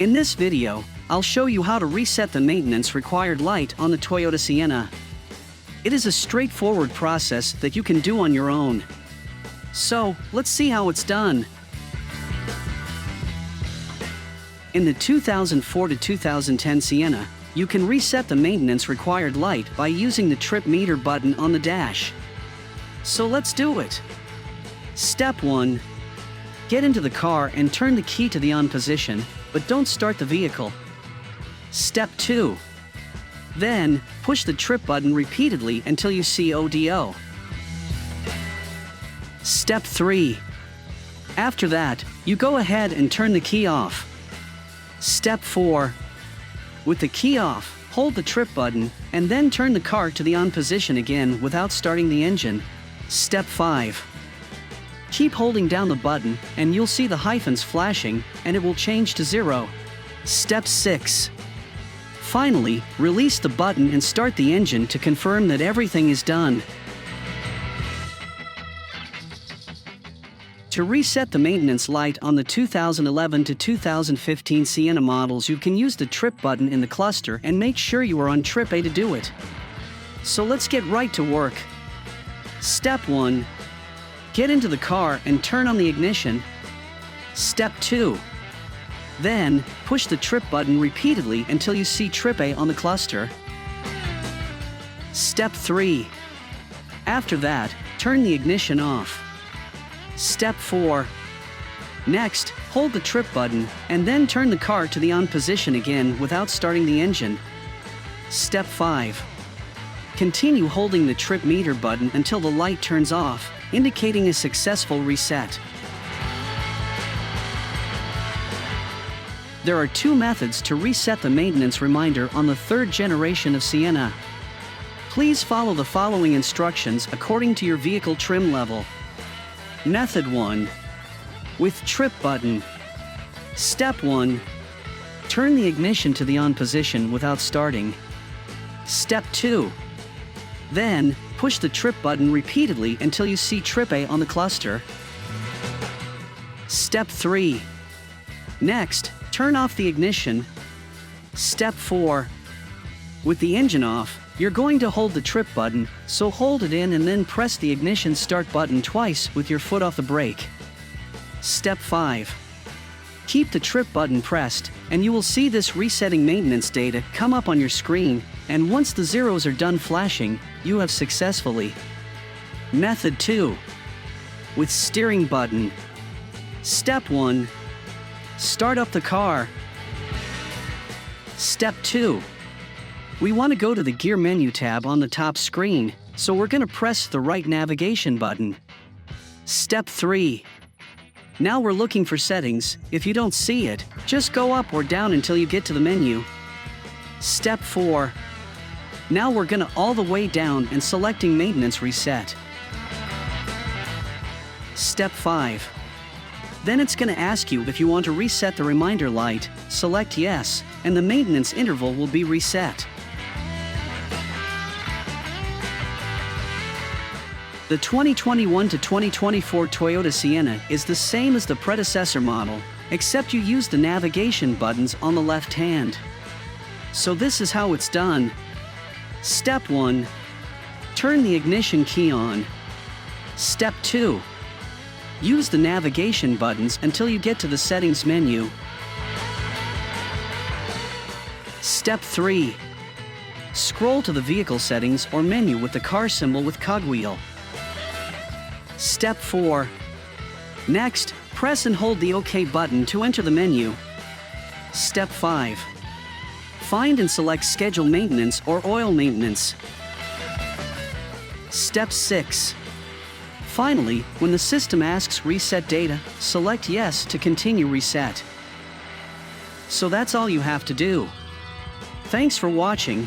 In this video, I'll show you how to reset the maintenance required light on the Toyota Sienna. It is a straightforward process that you can do on your own. So, let's see how it's done. In the 2004 to 2010 Sienna, you can reset the maintenance required light by using the trip meter button on the dash. So let's do it. Step 1. Get into the car and turn the key to the on position, but don't start the vehicle. Step 2. Then, push the trip button repeatedly until you see ODO. Step 3. After that, you go ahead and turn the key off. Step 4. With the key off, hold the trip button and then turn the car to the on position again without starting the engine. Step 5. Keep holding down the button and you'll see the hyphens flashing and it will change to 0. Step 6. Finally, release the button and start the engine to confirm that everything is done. To reset the maintenance light on the 2011 to 2015 Sienna models, you can use the trip button in the cluster and make sure you are on trip A to do it. So let's get right to work. Step 1. Get into the car and turn on the ignition. Step 2. Then, push the trip button repeatedly until you see trip A on the cluster. Step 3. After that, turn the ignition off. Step 4. Next, hold the trip button and then turn the car to the on position again without starting the engine. Step 5. Continue holding the trip meter button until the light turns off, indicating a successful reset. There are two methods to reset the maintenance reminder on the third generation of Sienna. Please follow the following instructions according to your vehicle trim level. Method 1. With trip button. Step 1. Turn the ignition to the on position without starting. Step 2. Then, push the trip button repeatedly until you see trip A on the cluster. Step 3. Next, turn off the ignition. Step 4. With the engine off, you're going to hold the trip button, so hold it in and then press the ignition start button twice with your foot off the brake. Step 5. Keep the trip button pressed, and you will see this resetting maintenance data come up on your screen, and once the zeros are done flashing, you have successfully. Method 2. With steering button. Step 1. Start up the car. Step 2. We want to go to the gear menu tab on the top screen, so we're going to press the right navigation button. Step 3. Now we're looking for settings. If you don't see it, just go up or down until you get to the menu. Step 4. Now we're going to all the way down and selecting maintenance reset. Step 5. Then it's going to ask you if you want to reset the reminder light. Select yes, and the maintenance interval will be reset. The 2021 to 2024 Toyota Sienna is the same as the predecessor model, except you use the navigation buttons on the left hand. So this is how it's done. Step 1. Turn the ignition key on. Step 2. Use the navigation buttons until you get to the settings menu. Step 3. Scroll to the vehicle settings or menu with the car symbol with cogwheel. Step 4. Next, press and hold the OK button to enter the menu. Step 5. Find and select Schedule Maintenance or Oil Maintenance. Step 6. Finally, when the system asks Reset Data, select Yes to continue reset. So that's all you have to do. Thanks for watching.